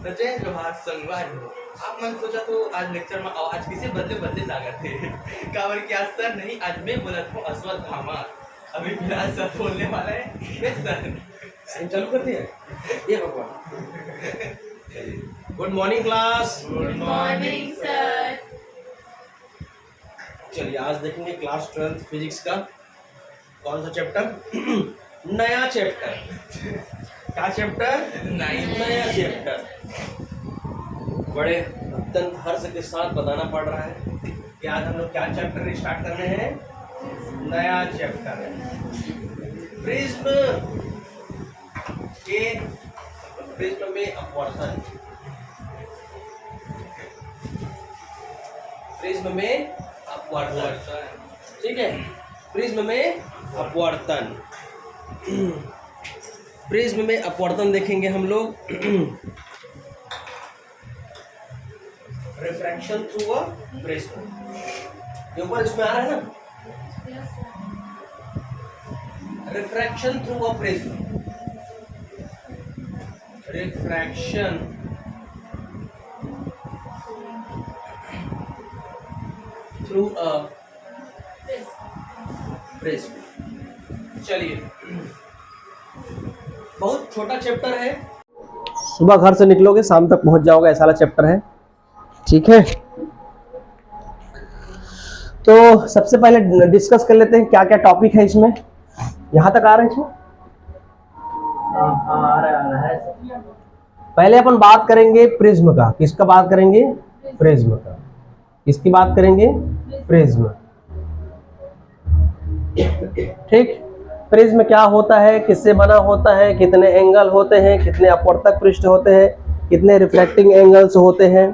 जय जोहार संगवार हो। आप मन सोचा तो आज लेक्चर में आवाज किसे बदले बदले लागत थे। काबर कि आज सर नहीं, आज मैं बोलत हूँ अश्वत्थामा। अभी फिलहाल सर बोलने वाला है। ये सर साइन चालू कर दिया ये भगवान। Good morning class. Good morning sir. चलिए आज देखेंगे क्लास 12 फिजिक्स का कौन सा चैप्टर। नया चैप्टर। क्या चैप्टर? नया चैप्टर। बड़े अत्यंत हर्ष के साथ बताना पड़ रहा है कि आज हम लोग क्या चैप्टर स्टार्ट कर रहे हैं। नया चैप्टर है प्रिज्म के प्रिज्म में अपवर्तन। प्रिज्म में अपवर्तन, ठीक है। प्रिज्म में अपवर्तन, प्रिज्म में अपवर्तन देखेंगे हम लोग। रिफ्रैक्शन थ्रू अ प्रिज्म, ये ऊपर इसमें आ रहा है ना। Refraction through a prism, refraction through a prism. चलिए, बहुत छोटा चैप्टर है। सुबह घर से निकलोगे शाम तक पहुंच जाओगे, ऐसा वाला चैप्टर है, ठीक है। तो सबसे पहले डिस्कस कर लेते हैं क्या क्या टॉपिक है इसमें। यहां तक आ रहे हैं इसमें? आ रहा है। पहले अपन बात करेंगे प्रिज्म का। किसका बात करेंगे? प्रिज्म का। किसकी बात करेंगे? प्रिज्म, ठीक। प्रिज्म क्या होता है, किससे बना होता है, कितने एंगल होते हैं, कितने अपवर्तक पृष्ठ होते हैं, कितने रिफ्लेक्टिंग एंगल्स होते हैं,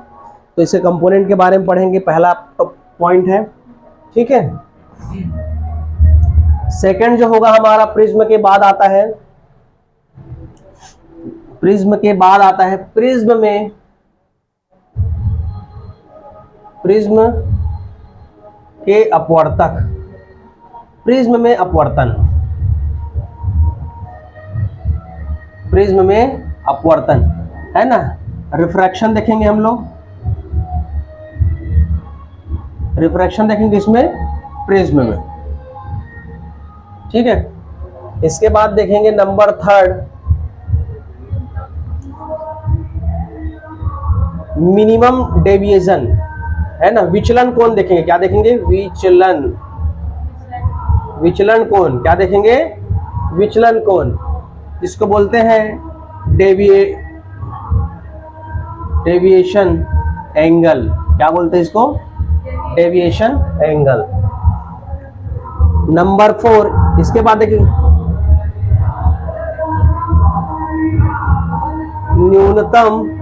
तो इसके कंपोनेंट के बारे में पढ़ेंगे। पहला पॉइंट है, ठीक है। सेकंड जो होगा हमारा, प्रिज्म के बाद आता है, प्रिज्म के बाद आता है प्रिज्म में, प्रिज्म के अपवर्तक, प्रिज्म में अपवर्तन, प्रिज्म में अपवर्तन है ना। रिफ्रैक्शन देखेंगे हम लोग, रिफ्रैक्शन देखेंगे इसमें प्रिज्म में, ठीक है। इसके बाद देखेंगे नंबर थर्ड, मिनिमम डेविएशन है ना, विचलन कोण देखेंगे। क्या देखेंगे? विचलन, विचलन कोण। क्या देखेंगे? विचलन कोण। इसको बोलते हैं डेविएशन एंगल। क्या बोलते हैं इसको? Deviation angle. नंबर 4, इसके बाद देखिए न्यूनतम।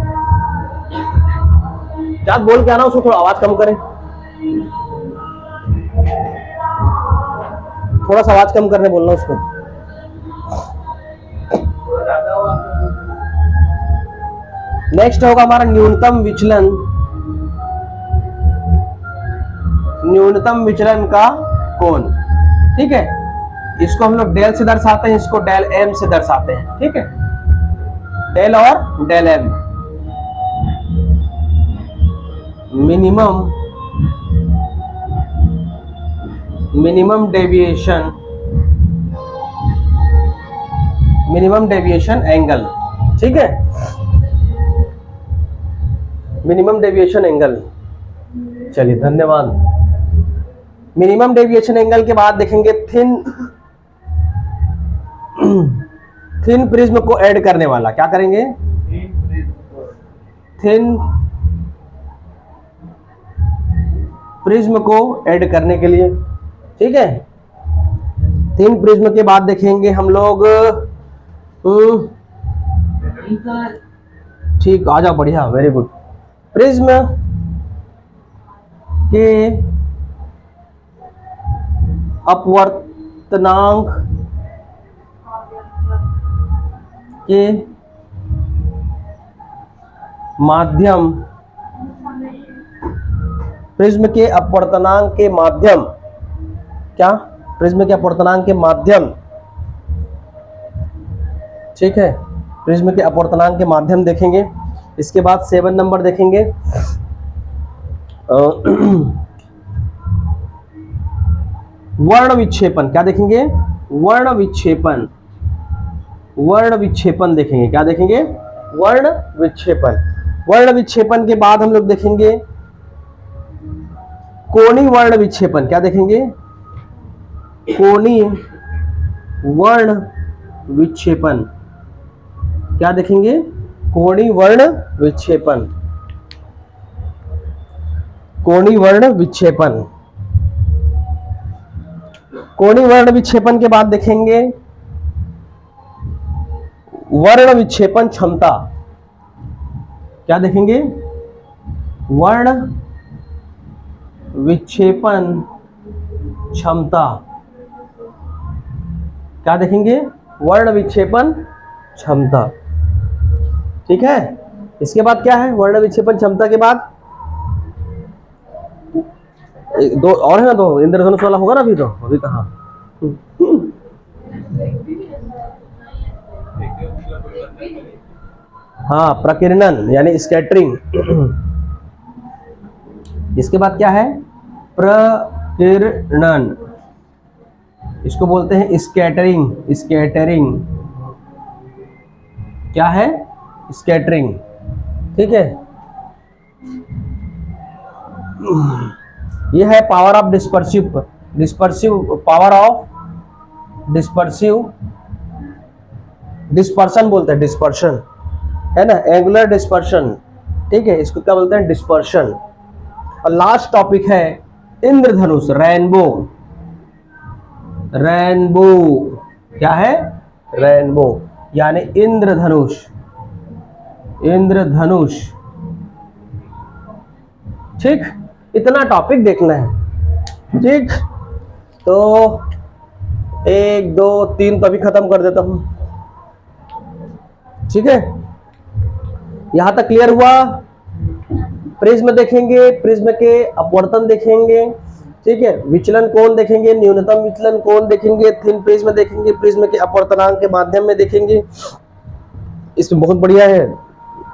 क्या बोल के आना, उसको थोड़ा आवाज कम करें, थोड़ा सा आवाज कम करने बोलना उसको। नेक्स्ट होगा हमारा न्यूनतम विचलन, न्यूनतम विचलन का कोण, ठीक है। इसको हम लोग डेल से दर्शाते हैं, इसको डेल एम से दर्शाते हैं, ठीक है। डेल और del m. Minimum deviation, minimum deviation angle, ठीक है। Minimum deviation angle. चलिए, धन्यवाद। मिनिमम डेविएशन एंगल के बाद देखेंगे थिन, थिन प्रिज्म को ऐड करने वाला। क्या करेंगे? थिन प्रिज्म को ऐड करने के लिए, ठीक है। थिन प्रिज्म के बाद देखेंगे हम लोग, ठीक, आ जाओ, बढ़िया, वेरी गुड। प्रिज्म के अपवर्तनांक के माध्यम, प्रिज्म के अपवर्तनांक के माध्यम, क्या? प्रिज्म के अपवर्तनांक के माध्यम, ठीक है। प्रिज्म के अपवर्तनांक के माध्यम देखेंगे। इसके बाद 7 नंबर देखेंगे। वर्ण विक्षेपन, क्या देखेंगे? वर्ण विक्षेपन। वर्ण विक्षेपन देखेंगे, क्या देखेंगे? वर्ण विक्षेपन। वर्ण विक्षेपन के बाद हम लोग देखेंगे कोणीय वर्ण विक्षेपन। क्या देखेंगे? कोणीय वर्ण विक्षेपन। क्या देखेंगे? कोणीय वर्ण विक्षेपन। कोणीय वर्ण विक्षेपन। कोणीय वर्ण विक्षेपन के बाद देखेंगे वर्ण विक्षेपन क्षमता। क्या देखेंगे? वर्ण विक्षेपन क्षमता। क्या देखेंगे? वर्ण विक्षेपन क्षमता। ठीक है। इसके बाद क्या है? वर्ण विक्षेपन क्षमता के बाद दो और है ना, दो इंद्रधनुष वाला होगा ना अभी, तो अभी कहाँ? हाँ, प्रकीर्णन यानी स्कैटरिंग। इसके बाद क्या है? प्रकीर्णन, इसको बोलते हैं स्कैटरिंग। स्कैटरिंग क्या है? स्कैटरिंग। ठीक है। ये है power of dispersive, power of dispersion बोलते हैं, डिस्पर्शन है ना, एंगुलर डिस्पर्शन। ठीक है, इसको क्या बोलते हैं? डिस्पर्शन। और लास्ट टॉपिक है इंद्रधनुष, रेनबो। रेनबो क्या है? रेनबो यानी इंद्रधनुष। इंद्रधनुष। ठीक, इतना टॉपिक देखना है। ठीक, तो 1 2 3 तो अभी खत्म कर देता हूं। ठीक है, यहां तक क्लियर हुआ? प्रिज्म देखेंगे, प्रिज्म के अपवर्तन देखेंगे। ठीक है, विचलन कोण देखेंगे, न्यूनतम विचलन कोण देखेंगे, थिन प्रिज्म देखेंगे, प्रिज्म के अपवर्तनांक के माध्यम में देखेंगे। इसमें बहुत बढ़िया है,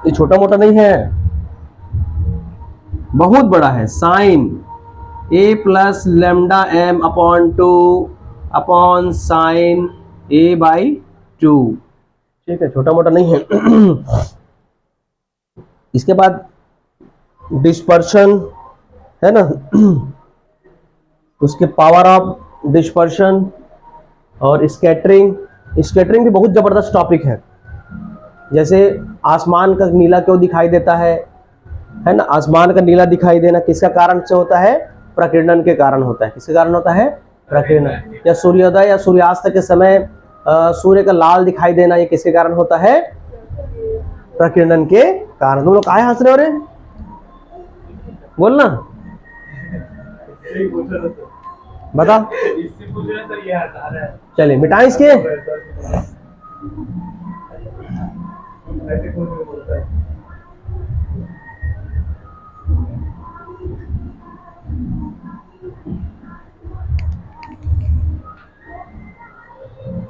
ये छोटा मोटा नहीं है, बहुत बड़ा है। Sine a plus lambda m upon 2 upon sine a by 2। ठीक है, छोटा मोटा नहीं है। इसके बाद डिस्पर्शन है ना, उसके पावर ऑफ डिस्पर्शन और स्कैटरिंग। स्कैटरिंग भी बहुत जबरदस्त टॉपिक है। जैसे आसमान का नीला क्यों दिखाई देता है ना? आसमान का नीला दिखाई देना किसका कारण से होता है? प्रकीर्णन के कारण होता है। किसके कारण होता है? प्रकीर्णन। या सूर्योदय या सूर्यास्त के समय सूर्य का लाल दिखाई देना, ये किसके कारण होता है? प्रकीर्णन के कारण। तुम लोग काहे हंस रहे हो रे? बोलना, बता। चलिए मिटाएं इसके।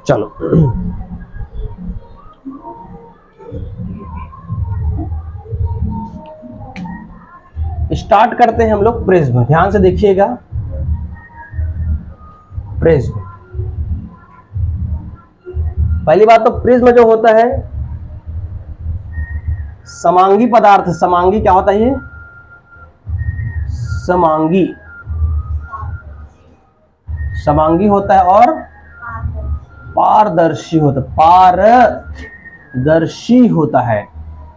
चलो स्टार्ट करते हैं हम लोग प्रिज्म। ध्यान से देखिएगा, प्रिज्म। पहली बात तो प्रिज्म जो होता है समांगी पदार्थ। समांगी क्या होता है? ये समांगी, समांगी होता है और पारदर्शी होता है। पारदर्शी होता है,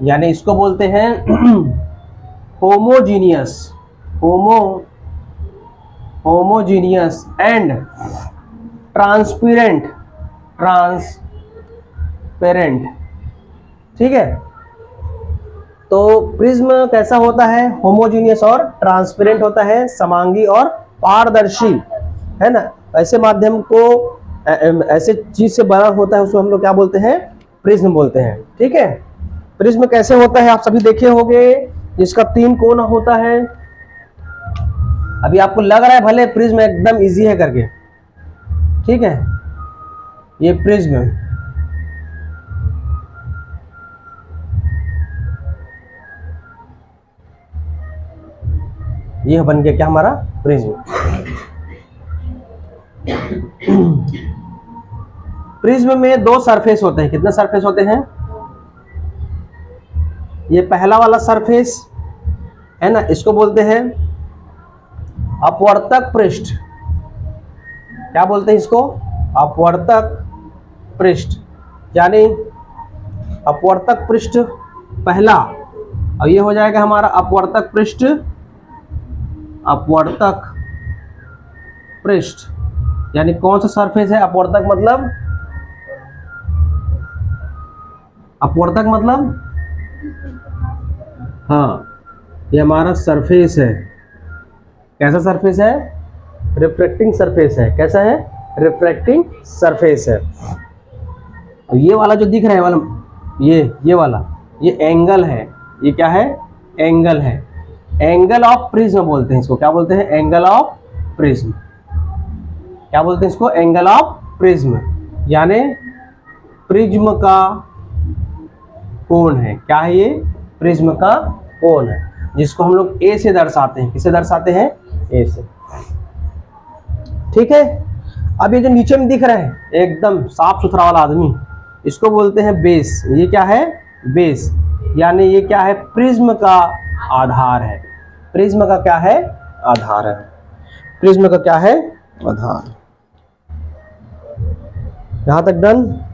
यानी इसको बोलते हैं होमोजीनियस। Homogeneous and transparent. ठीक है, तो प्रिज्म कैसा होता है? होमोजीनियस और ट्रांसपेरेंट होता है, समांगी और पारदर्शी है ना। ऐसे माध्यम को, ऐसे चीज से बना होता है, उसको हम लोग क्या बोलते हैं? प्रिज्म बोलते हैं। ठीक है, प्रिज्म कैसे होता है आप सभी देखे होंगे, जिसका 3 कोण होता है। अभी आपको लग रहा है भले प्रिज्म एकदम इजी है करके, ठीक है, ये प्रिज्म ये बन गया क्या हमारा प्रिज्म। प्रिज्म में दो सरफेस होते हैं। कितने सरफेस होते हैं? ये पहला वाला सरफेस है ना, इसको बोलते हैं अपवर्तक पृष्ठ। क्या बोलते हैं इसको? अपवर्तक पृष्ठ, यानी अपवर्तक पृष्ठ पहला, और ये हो जाएगा हमारा अपवर्तक पृष्ठ, अपवर्तक पृष्ठ। यानी कौन सा सरफेस है अपवर्तक मतलब? अपवर्तक मतलब हाँ, ये हमारा सरफेस है। कैसा सरफेस है? रिफ्रैक्टिंग सरफेस है। कैसा है? रिफ्रैक्टिंग सरफेस है। ये वाला जो दिख रहा है वाला, ये वाला, ये एंगल है। ये क्या है? एंगल है। एंगल ऑफ प्रिज्म बोलते हैं इसको। क्या बोलते हैं? Angle of prism. क्या बोलते हैं इसको? एंगल ऑफ प्रिज्म, यानी प्रिज्म का कोण है। क्या है ये? प्रिज्म का कोण है, जिसको हम लोग ए से दर्शाते हैं। किसे दर्शाते हैं? ए से। ठीक है। अब ये जो नीचे में दिख रहा है एकदम साफ सुथरा वाला आदमी, इसको बोलते हैं बेस। ये क्या है? बेस, यानी ये क्या है? प्रिज्म का आधार है। प्रिज्म का क्या है? आधार है। प्रिज्म का क्या है? आधार। यहां तक डन?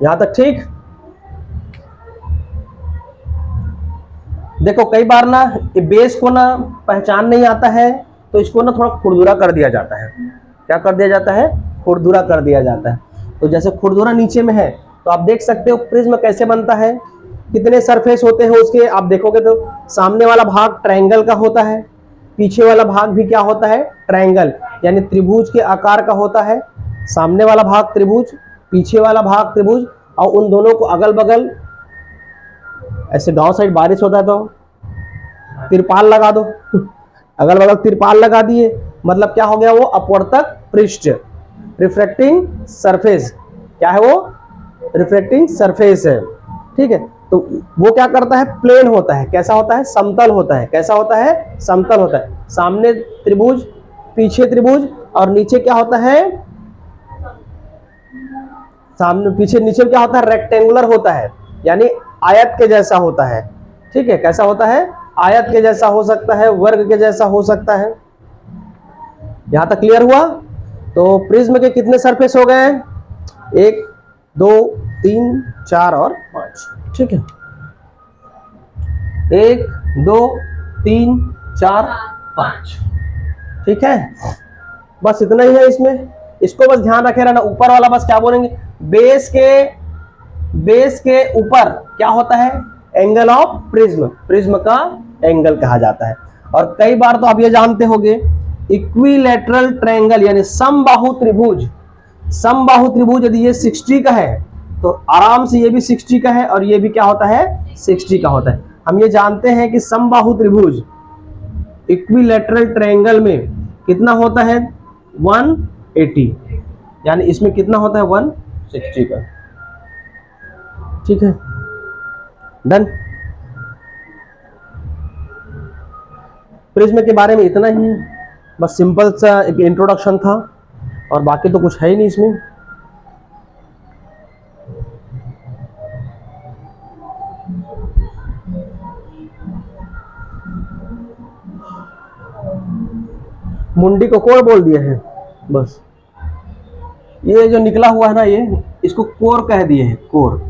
यहां तक ठीक? देखो कई बार ना बेस को ना पहचान नहीं आता है, तो इसको ना थोड़ा खुरदुरा कर दिया जाता है। क्या कर दिया जाता है? खुरदुरा कर दिया जाता है। तो जैसे खुरदुरा नीचे में है, तो आप देख सकते हो प्रिज्म कैसे बनता है, कितने सरफेस होते हैं उसके। आप देखोगे तो सामने वाला भाग ट्रायंगल का होता है, पीछे वाला भाग भी क्या होता है? ट्रायंगल, यानी त्रिभुज के आकार का होता है। सामने वाला भाग त्रिभुज, पीछे वाला भाग त्रिभुज, और उन दोनों को अगल बगल, ऐसे गांव साइड बारिश होता है तो तिरपाल लगा दो, अगल बगल तिरपाल लगा दिए, मतलब क्या हो गया? वो अपवर्तक पृष्ठ, रिफ्रैक्टिंग सरफेस। क्या है वो? रिफ्रैक्टिंग सरफेस है। ठीक है। तो वो क्या करता है? प्लेन होता है। कैसा होता है? समतल होता है। कैसा होता है? समतल होता है। सामने त्रिभुज, पीछे त्रिभुज, और नीचे क्या होता है? सामने पीछे नीचे क्या होता है? रेक्टेंगुलर होता है, यानी आयत के जैसा होता है। ठीक है। कैसा होता है? आयत के जैसा हो सकता है, वर्ग के जैसा हो सकता है। यहां तक क्लियर हुआ? तो प्रिज्म के कितने सरफेस हो गए? 1 2 3 4 और 5। ठीक है। 1 2 3 4 5। ठीक है। बस इतना ही है इसमें। इसको बस ध्यान रखे रहना। ऊपर वाला बस क्या बोलेंगे? बेस के ऊपर क्या होता है? Angle of prism. प्रिज्म का एंगल कहा जाता है। और कई बार तो आप ये जानते होंगे, इक्विलैटरल ट्रायंगल यानी समबाहु त्रिभुज। समबाहु त्रिभुज यदि ये 60 का है, तो आराम से ये भी 60 का है, और ये भी क्या होता है? 60 का होता है। हम ये जानते हैं कि समबाहु त्रिभुज इक्विलैटरल ट्रायंगल में कितना होता है? 180, यानी इसमें कितना होता है? 160 का। ठीक है। डन। प्रिज्म के बारे में इतना ही है, बस सिंपल सा एक इंट्रोडक्शन था, और बाकी तो कुछ है ही नहीं इसमें। मुंडी को कोर बोल दिया है बस। ये जो निकला हुआ है ना, ये इसको कोर कह दिए हैं। कोर,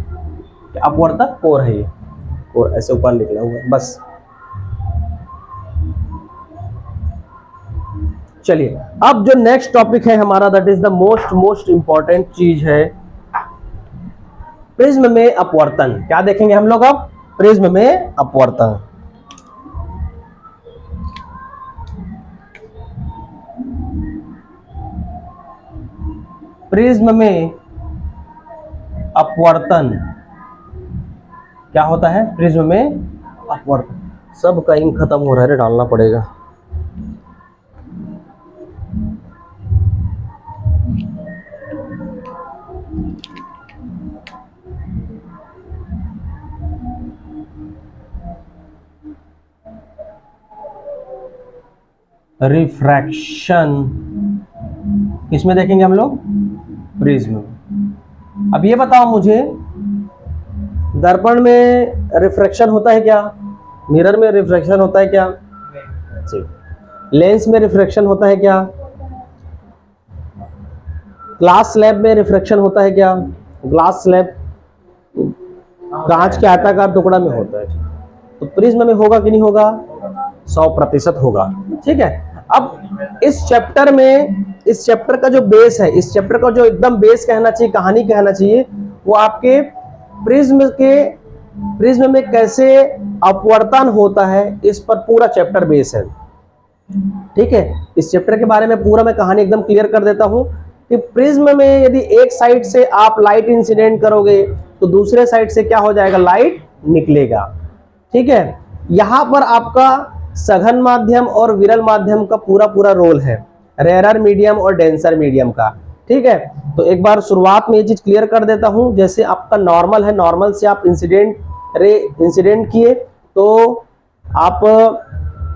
अपवर्तक कोर है ये। कोर ऐसे ऊपर निकला हुआ है बस। चलिए, अब जो नेक्स्ट टॉपिक है हमारा, that is the most important चीज है, प्रिज्म में अपवर्तन। क्या देखेंगे हम लोग अब? प्रिज्म में अपवर्तन। प्रिज्म में अपवर्तन क्या होता है? प्रिज्म में अपवर्तन। सबका इंक खत्म हो रहा है, डालना पड़ेगा। रिफ्रैक्शन किसमें देखेंगे हम लोग? प्रिज्म में। अब ये बताओ मुझे, दर्पण में रिफ्रैक्शन होता है क्या? मिरर में रिफ्रैक्शन होता है क्या? लेंस में रिफ्रैक्शन होता है क्या? ग्लास स्लैब में रिफ्रैक्शन होता है क्या? ग्लास स्लैब कांच के आयताकार टुकड़ा में होता है। तो प्रिज्म में होगा कि नहीं होगा? 100% होगा। ठीक है। अब इस चैप्टर में, इस चैप्टर का जो बेस है, इस चैप्टर का जो एकदम बेस कहना चाहिए, कहानी कहना चाहिए, वो आपके प्रिज्म में कैसे अपवर्तन होता है, इस पर पूरा चैप्टर बेस है। ठीक है। इस चैप्टर के बारे में पूरा मैं कहानी एकदम क्लियर कर देता हूं कि प्रिज्म में यदि एक साइड से आप लाइट इंसिडेंट करोगे तो दूसरे साइड से क्या हो जाएगा? लाइट निकलेगा। ठीक है। यहां पर आपका सघन माध्यम और विरल माध्यम का पूरा रोल है, रेयरर मीडियम और डेंसर मीडियम का। ठीक है। तो एक बार शुरुआत में ये चीज क्लियर कर देता हूं। जैसे आपका नॉर्मल है, नॉर्मल से आप इंसिडेंट किए तो आप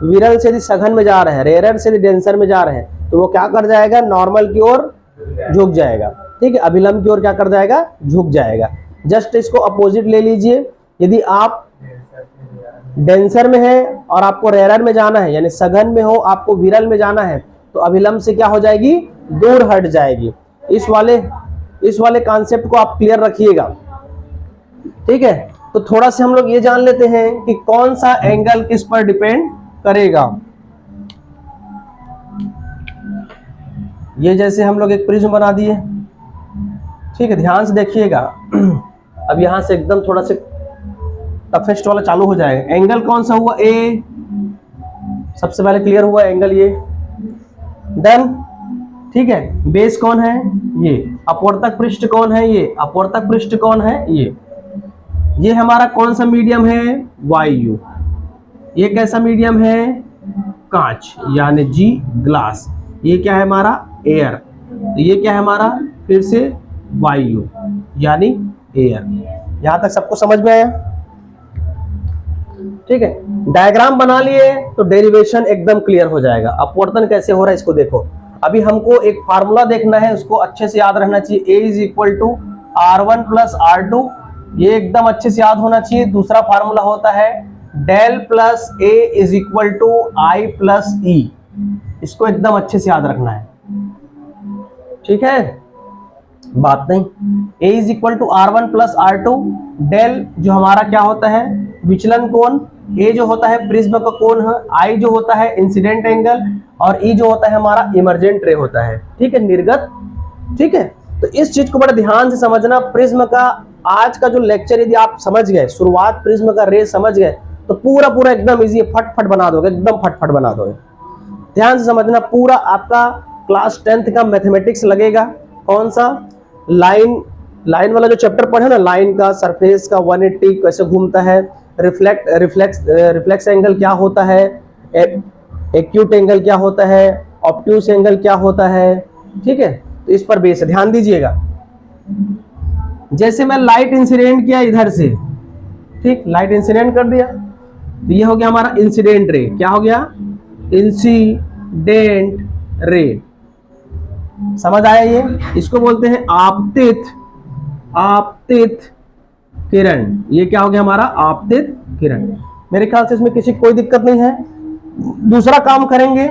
विरल से यदि सघन में जा रहे हैं, रेयरर से यदि डेंसर में जा रहे हैं, तो वो क्या कर जाएगा? नॉर्मल की ओर झुक जाएगा। ठीक है। अभिलंब की ओर क्या कर जाएगा? झुक जाएगा। जस्ट इसको अपोजिट ले लीजिए। यदि आप डेंसर में है और आपको रेयरर में जाना है, यानी सघन में हो, आपको विरल में जाना है, तो अभिलंब से क्या हो जाएगी? दूर हट जाएगी। इस वाले कॉन्सेप्ट को आप क्लियर रखिएगा। ठीक है। तो थोड़ा सा हम लोग ये जान लेते हैं कि कौन सा एंगल किस पर डिपेंड करेगा। ये जैसे हम लोग एक प्रिज्म बना दिए। ठीक है। ध्यान से देखिएगा। अब यहां से एकदम थोड़ा से टफेस्ट वाला चालू हो जाएगा। एंगल कौन सा हुआ? ए। सबसे पहले क्लियर हुआ एंगल ये। डन। ठीक है। बेस कौन है? ये। अपवर्तक पृष्ठ कौन है? ये। अपवर्तक पृष्ठ कौन है? ये हमारा कौन सा मीडियम है? वायु। ये कैसा मीडियम है? कांच, यानी जी ग्लास। ये क्या है हमारा? एयर। तो ये क्या है हमारा? फिर से वायु, यानी एयर। यहां तक सबको समझ में आया? ठीक है। डायग्राम बना लिए तो डेरिवेशन एकदम क्लियर हो जाएगा। अपवर्तन कैसे हो रहा है इसको देखो। अभी हमको एक फार्मूला देखना है, उसको अच्छे से याद रहना चाहिए। A is equal to R1 plus R2, ये एकदम अच्छे से याद होना चाहिए। दूसरा फार्मूला होता है del plus A is equal to I plus E, इसको एकदम अच्छे से याद रखना है। ठीक है, बात नहीं। A is equal to R1 plus R2, del जो हमारा क्या होता है? विचलन कोण। A जो होता है प्रिज्म का कोण है, I जो होता है इंसिडेंट एंगल, और E जो होता है हमारा इमर्जेंट रे होता है। ठीक है, निर्गत। ठीक है। तो इस चीज को बड़ा ध्यान से समझना। प्रिज्म का आज का जो लेक्चर यदि आप समझ गए, शुरुआत प्रिज्म का रे समझ गए, तो पूरा एकदम इजी, फटफट बना दोगे, एकदम फटफट बना दोगे। ध्यान से समझना। पूरा आपका क्लास 10th का मैथमेटिक्स लगेगा। कौन सा? लाइन वाला जो चैप्टर पढ़े ना, लाइन का, सरफेस का, 180 कैसे घूमता है, रिफ्लेक्स एंगल क्या होता है, एक्यूट एंगल क्या होता है, ऑब्ट्यूस एंगल क्या होता है। ठीक है। तो इस पर बेस है, ध्यान दीजिएगा। जैसे मैं लाइट इंसिडेंट किया इधर से, ठीक, लाइट इंसिडेंट कर दिया, तो ये हो गया हमारा इंसिडेंट रे। क्या हो गया? Incident ray. समझ आया? ये इसको बोलते हैं आपतित किरण। ये क्या हो गया हमारा? आपतित किरण। मेरे ख्याल से इसमें किसी कोई दिक्कत नहीं है। दूसरा काम करेंगे,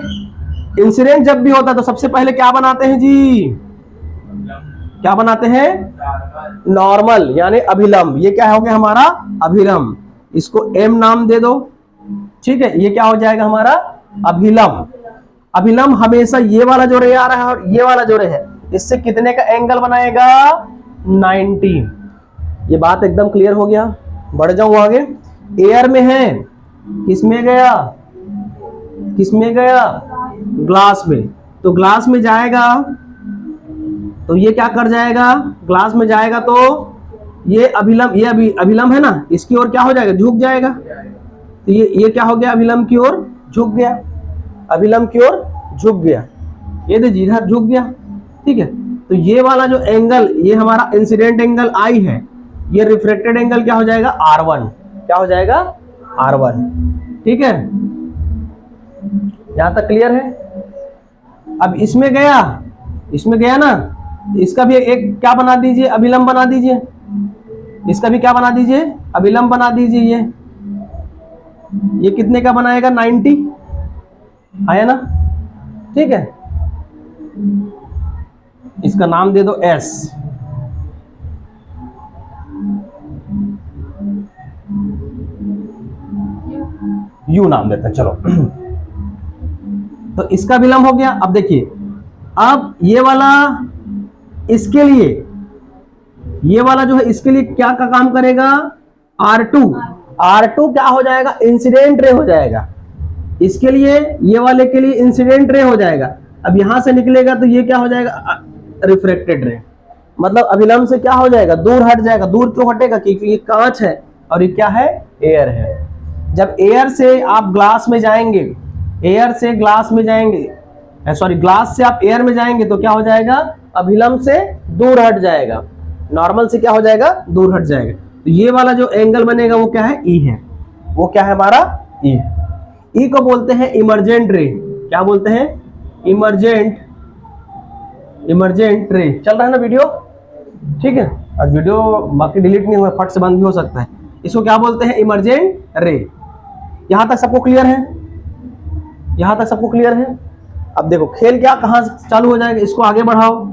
इंसिडेंट जब भी होता है तो सबसे पहले क्या बनाते हैं जी? क्या बनाते हैं? नॉर्मल, यानी अभिलंब। ये क्या हो गया हमारा? अभिलंब। इसको M नाम दे दो। ठीक है। ये क्या हो जाएगा हमारा? अभिलंब। अभिलंब हमेशा ये वाला जो रे आ रहा है और ये वाला जो रे है, इससे कितने का एंगल बनाएगा? 90। ये बात एकदम क्लियर हो गया। बढ़ जाऊं आगे। एयर में है, किसमें गया? किसमें गया? ग्लास में। तो ग्लास में जाएगा तो ये क्या कर जाएगा? ग्लास में जाएगा तो ये अभिलंब, ये अभिलंब है ना, इसकी ओर क्या हो जाएगा? झुक जाएगा। तो ये क्या हो गया? अभिलंब की ओर झुक गया। अभिलंब की ओर झुक गया। ये देखिए इधर झुक गया। ठीक है। तो ये वाला जो एंगल, ये हमारा इंसिडेंट एंगल I है, ये रिफ्लेक्टेड एंगल क्या हो जाएगा? R1। क्या हो जाएगा? R1। ठीक है। यहां तक क्लियर है? अब इसमें गया ना, इसका भी एक क्या बना दीजिए, अभिलंब बना दीजिए। इसका भी क्या बना दीजिए, अभिलंब बना दीजिए। ये कितने का बनाएगा, 90 आया ना? ठीक है, इसका नाम दे दो S। U नाम देते हैं, चलो। तो इसका विलंब हो गया। अब देखिए, अब ये वाला इसके लिए, ये वाला जो है इसके लिए क्या का काम करेगा, R2 क्या हो जाएगा, इंसिडेंट रे हो जाएगा। इसके लिए, ये वाले के लिए इंसिडेंट रे हो जाएगा। अब यहां से निकलेगा तो ये क्या हो जाएगा, रिफ्रैक्टेड रे। मतलब अभिलंब से क्या हो जाएगा, दूर हट जाएगा। दूर क्यों हटेगा, क्योंकि ये कांच है और ये क्या है, एयर है। जब एयर से आप ग्लास में जाएंगे, एयर से ग्लास में जाएंगे, सॉरी ग्लास से आप एयर में जाएंगे तो क्या हो जाएगा, अभिलंब से दूर हट जाएगा। नॉर्मल से क्या हो जाएगा, दूर हट जाएगा। तो ये वाला जो एंगल बनेगा वो क्या है, ई है। वो क्या है हमारा, ई। ई को बोलते हैं इमर्जेंट रे। क्या बोलते हैं, इमर्जेंट रे। चल रहा है ना वीडियो, ठीक है। आज वीडियो बाकी डिलीट नहीं हुआ, फट से बंद भी हो सकता है। इसको क्या बोलते हैं, इमर्जेंट रे। यहां तक सबको क्लियर है, यहां तक सबको क्लियर है। अब देखो खेल क्या कहां चालू हो जाएगा, इसको आगे बढ़ाओ।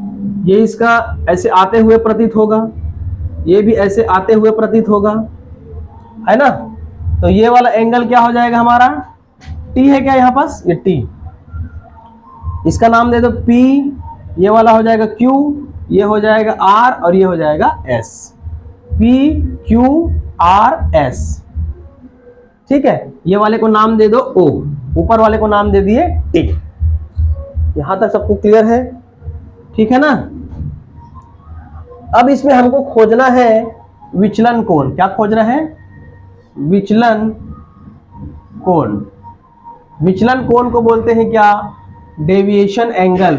ये इसका ऐसे आते हुए प्रतीत होगा, ये भी ऐसे आते हुए प्रतीत होगा, है ना। तो ये वाला एंगल क्या हो जाएगा हमारा, टी है क्या यहाँ पास, ये टी। इसका नाम दे दो P, ये वाला हो जाएगा Q, ये हो जाएगा R और ये हो जाएगा S। P Q R S, ठीक है। ये वाले को नाम दे दो O, ऊपर वाले को नाम दे दिए T। यहां तक सबको क्लियर है, ठीक है ना। अब इसमें हमको खोजना है विचलन कोण। क्या खोजना है, विचलन कोण। विचलन कोण को बोलते हैं क्या, डेविएशन एंगल।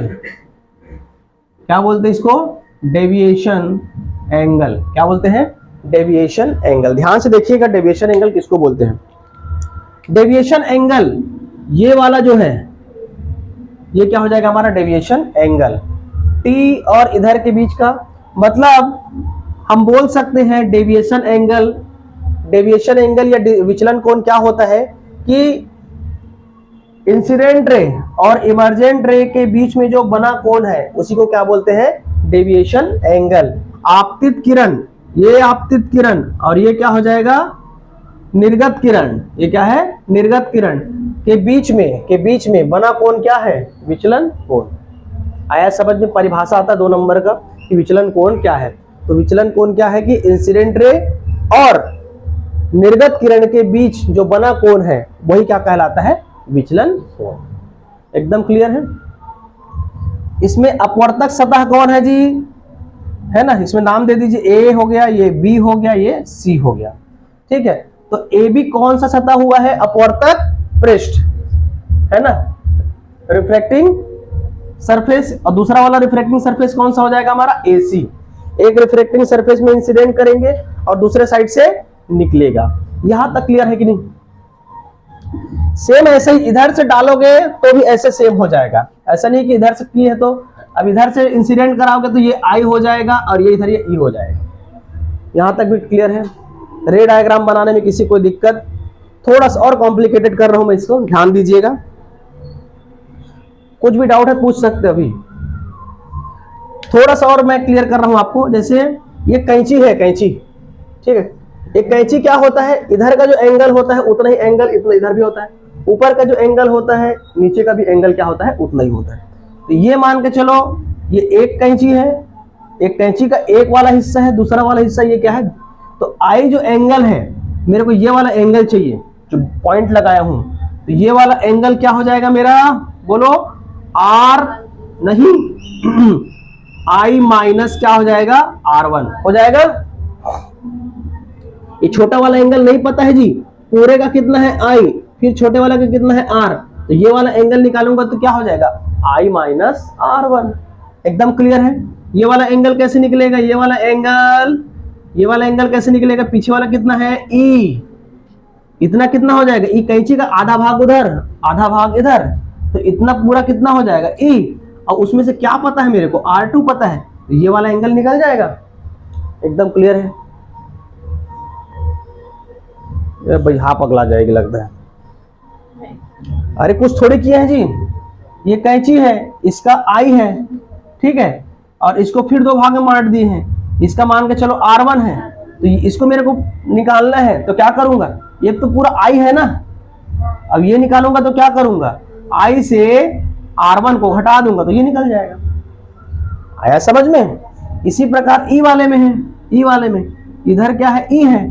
क्या बोलते हैं इसको, डेविएशन एंगल। क्या बोलते हैं, डेविएशन एंगल। ध्यान से देखिएगा, डेविएशन एंगल किसको बोलते हैं। डेविएशन एंगल ये वाला जो है, ये क्या हो जाएगा हमारा, डेविएशन एंगल। टी और इधर के बीच का, मतलब हम बोल सकते हैं डेविएशन एंगल या विचलन कोण क्या होता है कि इंसिडेंट रे और इमर्जेंट रे के बीच में जो बना कोण है उसी को क्या बोलते हैं, डेविएशन एंगल। आपतित किरण, ये आपतित किरण और ये क्या हो जाएगा, निर्गत किरण। ये क्या है, निर्गत किरण के बीच में बना कोण क्या है, विचलन कोण। आया समझ में, परिभाषा आता है 2 नंबर का कि विचलन कोण क्या है। तो विचलन कोण क्या है कि इंसिडेंट रे और निर्गत किरण के बीच जो बना कोण है वही क्या कहलाता है, विचलन कोण। एकदम क्लियर है। इसमें अपवर्तक सतह कौन है जी, है ना। इसमें नाम दे दीजिए, ए हो गया, ये बी हो गया, ये सी हो गया, ठीक है। तो ए बी कौन सा सतह हुआ है, अपवर्तक पृष्ठ, है ना, रिफ्रैक्टिंग सरफेस। और दूसरा वाला रिफ्रैक्टिंग सरफेस कौन सा हो जाएगा हमारा, AC। एक रिफ्रैक्टिंग सरफेस में इंसिडेंट करेंगे और दूसरे साइड से निकलेगा। यहां तक क्लियर है कि नहीं। सेम ऐसे ही इधर से डालोगे तो भी ऐसे सेम हो जाएगा। ऐसा नहीं कि इधर से की है तो अब इधर से इंसिडेंट कराओगे तो ये I हो जाएगा और ये इधर ये E हो जाएगा। यहां तक भी क्लियर है। रे डायग्राम बनाने में किसी कोई दिक्कत, थोड़ा सा और कॉम्प्लिकेटेड कर रहा हूं मैं इसको, ध्यान दीजिएगा। कुछ भी डाउट है पूछ सकते हैं अभी, थोड़ा सा और मैं क्लियर कर रहा हूं आपको। जैसे ये कैंची है, कैंची, ठीक है। एक कैंची क्या होता है, इधर का जो एंगल होता है उतना ही एंगल इतना इधर भी होता है, ऊपर का जो एंगल होता है नीचे का भी एंगल क्या होता है उतना ही होता है। तो ये मान के चलो ये एक कैंची है, एक कैंची का एक वाला हिस्सा है, दूसरा वाला हिस्सा ये क्या है। तो आई जो एंगल है, मेरे को ये वाला एंगल चाहिए जो पॉइंट लगाया हूं, तो ये वाला एंगल क्या हो जाएगा मेरा, बोलो, R नहीं I माइनस क्या हो जाएगा, R1 हो जाएगा। ये छोटा वाला एंगल नहीं पता है जी, पूरे का कितना है I, फिर छोटे वाला का कितना है R, तो ये वाला एंगल निकालूंगा तो क्या हो जाएगा, I माइनस R1। एकदम क्लियर है। ये वाला एंगल कैसे निकलेगा, ये वाला एंगल कैसे निकलेगा, पीछे वाला कितना है E, इतना कितना हो जाएगा, E कैंची का आधा भाग उधर आधा भाग इधर, तो इतना पूरा कितना हो जाएगा E, और उसमें से क्या पता है मेरे को, R2 पता है, तो ये वाला एंगल निकल जाएगा। एकदम क्लियर है। ये भाई हाँ पगला जाएगी लगता है। अरे कुछ थोड़ी किए हैं जी, ये कैंची है, इसका आई है, ठीक है, और इसको फिर दो भाग में बांट दिए हैं। इसका मान के चलो R1 है, तो इसको मेरे को निकालना है, तो क्या करूंगा, ये तो पूरा आई है ना, अब ये निकालूंगा तो क्या करूंगा, आई से R1 को घटा दूंगा तो ये निकल जाएगा। आया समझ में? इसी प्रकार ई वाले में है, ई वाले में इधर क्या है, ई है,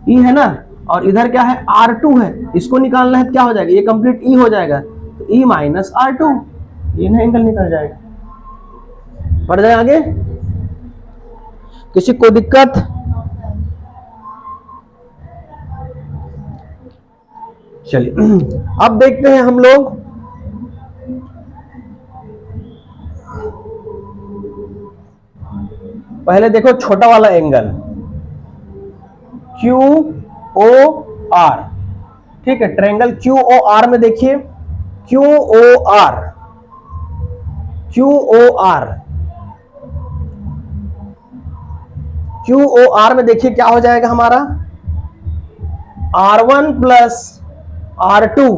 ई है ना, और इधर क्या है, R2 है, इसको निकालना है तो क्या हो जाएगा, ये कंप्लीट ई हो जाएगा, तो ई माइनस R2, ये ना एंगल निकल जाएगा। बढ़ जाए आगे, किसी को दिक्कत? चलिए अब देखते हैं हम लोग पहले देखो छोटा वाला एंगल QOR, ठीक है, ट्रायंगल QOR में देखिए, QOR में देखिए क्या हो जाएगा हमारा, R1 प्लस R2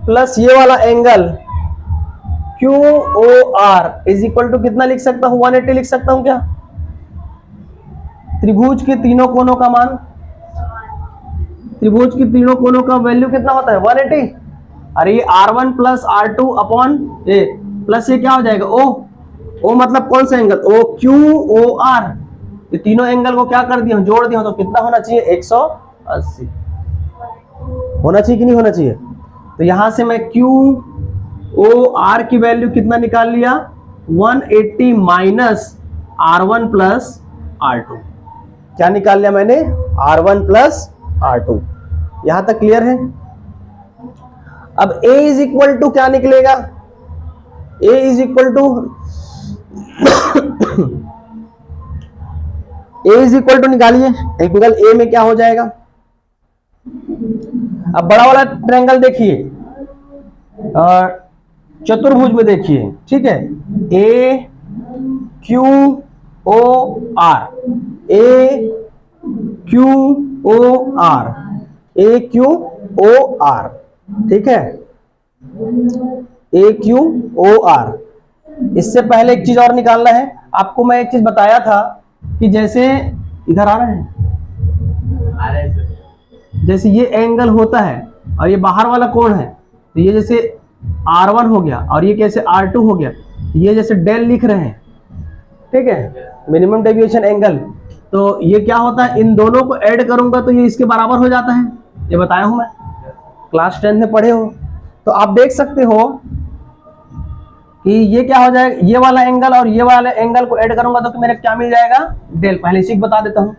प्लस ये वाला angle QOR is equal to कितना लिख सकता हूं, 180 लिख सकता हूं क्या? त्रिभुज के तीनों कोनों का मान, त्रिभुज के तीनों कोनों का वैल्यू कितना होता है, 180। अरे ये R1 प्लस R2 अपॉन ए प्लस ये क्या हो जाएगा, O मतलब कौन सा एंगल, QOR। ये तीनों एंगल को क्या कर दिया, जोड़ दिया, तो कितना होना चाहिए, 180 होना चाहिए कि नहीं होना चाहिए? तो यहां से मैं QOR की वैल्यू कितना निकाल लिया, 180 माइनस R1 प्लस R2। क्या निकाल लिया मैंने, R1 प्लस R2। यहां तक क्लियर है? अब A इज इक्वल टू क्या निकलेगा, A इज इक्वल टू निकालिए, एंगल A में क्या हो जाएगा। अब बड़ा वाला ट्रायंगल देखिए, चतुर्भुज में देखिए, ठीक है, AQOR, ठीक है, AQOR। इससे पहले एक चीज और निकालना है आपको, मैं एक चीज बताया था कि जैसे इधर आ रहा है, जैसे ये एंगल होता है और ये बाहर वाला कोण है, तो ये जैसे R1 हो गया और ये कैसे R2 हो गया, ये जैसे डेल लिख रहे हैं, ठीक है, मिनिमम डेविएशन एंगल। तो ये क्या होता है, इन दोनों को ऐड करूंगा तो ये इसके बराबर हो जाता है, ये बताया हूं मैं, क्लास 10 में पढ़े हो। तो आप देख सकते हो कि ये क्या हो जाएगा, ये वाला एंगल और ये वाले एंगल को ऐड करूंगा तो मेरे क्या मिल जाएगा, डेल। पहले इसी को बता देता हूं,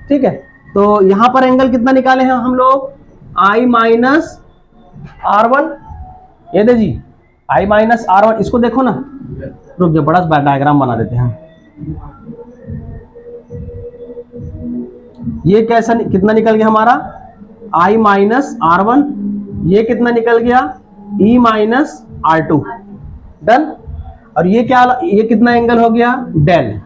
ठीक है। तो यहां पर एंगल कितना निकाले हैं हम लोग, I माइनस R1, ये दे जी, I माइनस R1। इसको देखो ना, रुक जाओ, बड़ा डायग्राम बना देते हैं। ये कैसा कितना निकल गया हमारा, I माइनस R1, ये कितना निकल गया, E माइनस R2, डन। और ये क्या, ये कितना एंगल हो गया, डेल,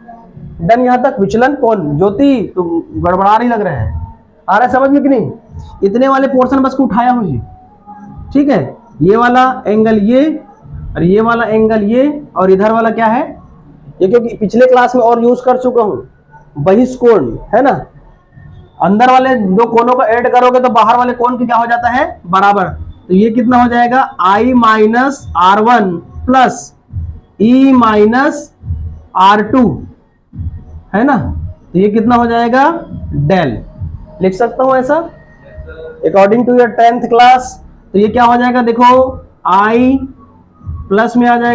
डन। यहां तक विचलन कौन, ज्योति तो गड़बड़ा रही लग रहे हैं, आ रहा है समझ में कि नहीं? इतने वाले पोर्शन बस को उठाया हूं जी, ठीक है। ये वाला एंगल ये, और ये वाला एंगल ये, और इधर वाला क्या है ये, क्योंकि पिछले क्लास में और यूज कर चुका हूं, बहिष्कोण है ना। अंदर वाले दो कोनों को ऐड करोगे तो बाहर वाले कोण की क्या हो जाता है, बराबर। तो ये कितना हो जाएगा, I minus R1 plus E minus R2, है ना। तो ये कितना हो जाएगा, डेल। लिख सकता हूं ऐसा according to your 10th class. तो ये क्या हो जाएगा, देखो I प्लस में आ जाएगा